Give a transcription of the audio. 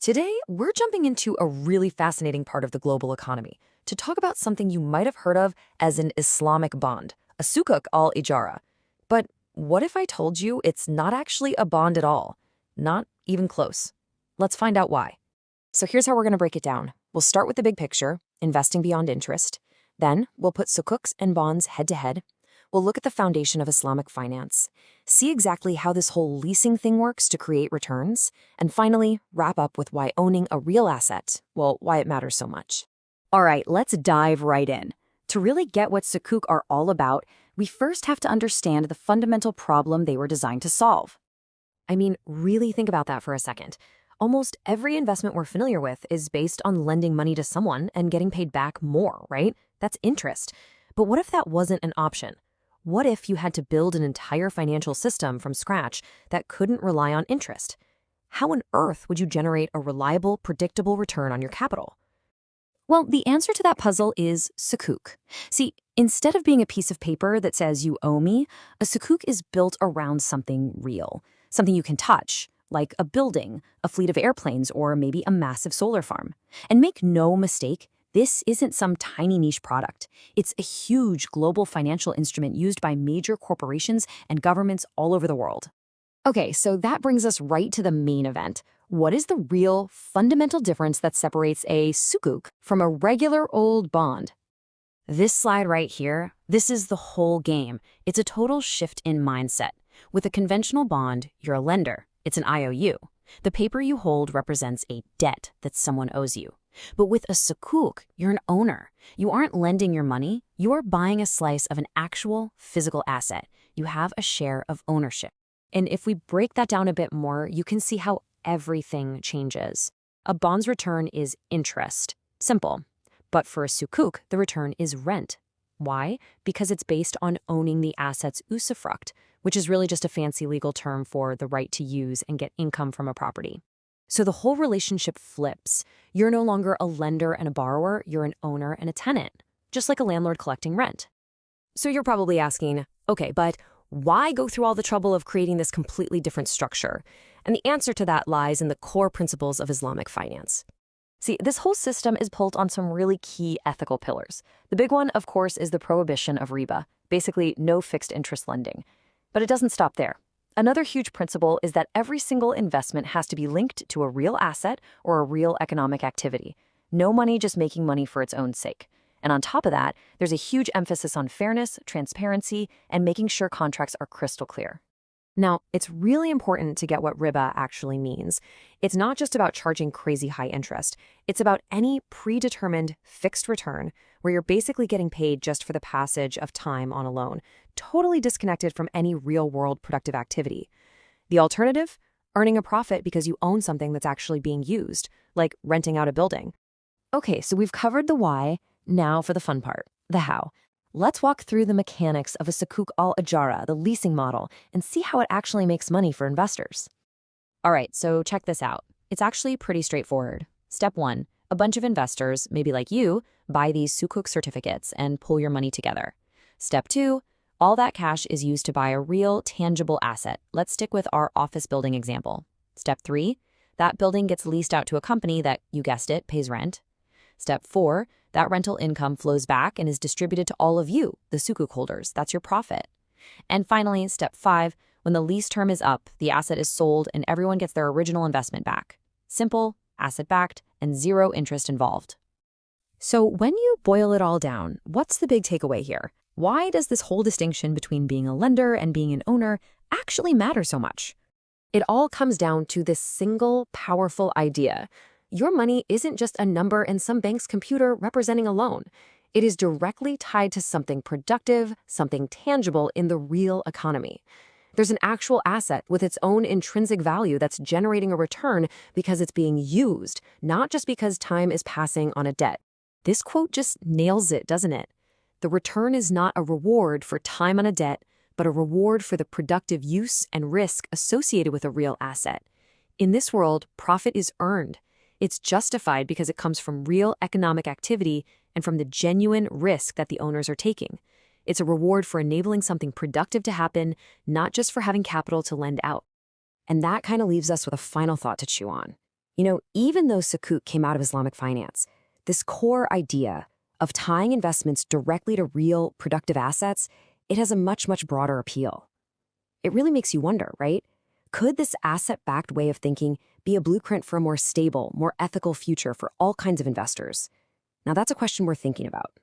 Today, we're jumping into a really fascinating part of the global economy to talk about something you might have heard of as an Islamic bond, a sukuk al-Ijarah. But what if I told you it's not actually a bond at all? Not even close. Let's find out why. So here's how we're going to break it down. We'll start with the big picture, investing beyond interest. Then we'll put sukuks and bonds head to head. We'll look at the foundation of Islamic finance, see exactly how this whole leasing thing works to create returns, and finally, wrap up with why owning a real asset, well, why it matters so much. All right, let's dive right in. To really get what sukuk are all about, we first have to understand the fundamental problem they were designed to solve. I mean, really think about that for a second. Almost every investment we're familiar with is based on lending money to someone and getting paid back more, right? That's interest. But what if that wasn't an option? What if you had to build an entire financial system from scratch that couldn't rely on interest? How on earth would you generate a reliable, predictable return on your capital? Well, the answer to that puzzle is sukuk. See, instead of being a piece of paper that says you owe me, a sukuk is built around something real, something you can touch, like a building, a fleet of airplanes, or maybe a massive solar farm. And make no mistake, this isn't some tiny niche product. It's a huge global financial instrument used by major corporations and governments all over the world. Okay, so that brings us right to the main event. What is the real, fundamental difference that separates a sukuk from a regular old bond? This slide right here, this is the whole game. It's a total shift in mindset. With a conventional bond, you're a lender. It's an IOU. The paper you hold represents a debt that someone owes you. But with a sukuk, you're an owner. You aren't lending your money. You are buying a slice of an actual physical asset. You have a share of ownership. And if we break that down a bit more, you can see how everything changes. A bond's return is interest. Simple. But for a sukuk, the return is rent. Why? Because it's based on owning the asset's usufruct, which is really just a fancy legal term for the right to use and get income from a property. So the whole relationship flips. You're no longer a lender and a borrower, you're an owner and a tenant, just like a landlord collecting rent. So you're probably asking, okay, but why go through all the trouble of creating this completely different structure? And the answer to that lies in the core principles of Islamic finance. See, this whole system is built on some really key ethical pillars. The big one, of course, is the prohibition of riba, basically no fixed interest lending. But it doesn't stop there. Another huge principle is that every single investment has to be linked to a real asset or a real economic activity. No money just making money for its own sake. And on top of that, there's a huge emphasis on fairness, transparency, and making sure contracts are crystal clear. Now, it's really important to get what riba actually means. It's not just about charging crazy high interest. It's about any predetermined fixed return where you're basically getting paid just for the passage of time on a loan, totally disconnected from any real-world productive activity. The alternative? Earning a profit because you own something that's actually being used, like renting out a building. Okay, so we've covered the why. Now for the fun part, the how. Let's walk through the mechanics of a sukuk al-Ijarah, the leasing model, and see how it actually makes money for investors. All right, so check this out. It's actually pretty straightforward. Step 1, a bunch of investors, maybe like you, buy these sukuk certificates and pull your money together. Step 2, all that cash is used to buy a real, tangible asset. Let's stick with our office building example. Step 3, that building gets leased out to a company that, you guessed it, pays rent. Step 4, that rental income flows back and is distributed to all of you, the sukuk holders. That's your profit. And finally, step 5, when the lease term is up, the asset is sold and everyone gets their original investment back. Simple, asset-backed, and zero interest involved. So when you boil it all down, what's the big takeaway here? Why does this whole distinction between being a lender and being an owner actually matter so much? It all comes down to this single, powerful idea. Your money isn't just a number in some bank's computer representing a loan. It is directly tied to something productive, something tangible in the real economy. There's an actual asset with its own intrinsic value that's generating a return because it's being used, not just because time is passing on a debt. This quote just nails it, doesn't it? The return is not a reward for time on a debt, but a reward for the productive use and risk associated with a real asset. In this world, profit is earned. It's justified because it comes from real economic activity and from the genuine risk that the owners are taking. It's a reward for enabling something productive to happen, not just for having capital to lend out. And that kind of leaves us with a final thought to chew on. Even though Sukuk came out of Islamic finance, this core idea of tying investments directly to real, productive assets, it has a much, much broader appeal. It really makes you wonder, right? Could this asset-backed way of thinking be a blueprint for a more stable, more ethical future for all kinds of investors? Now, that's a question we're thinking about.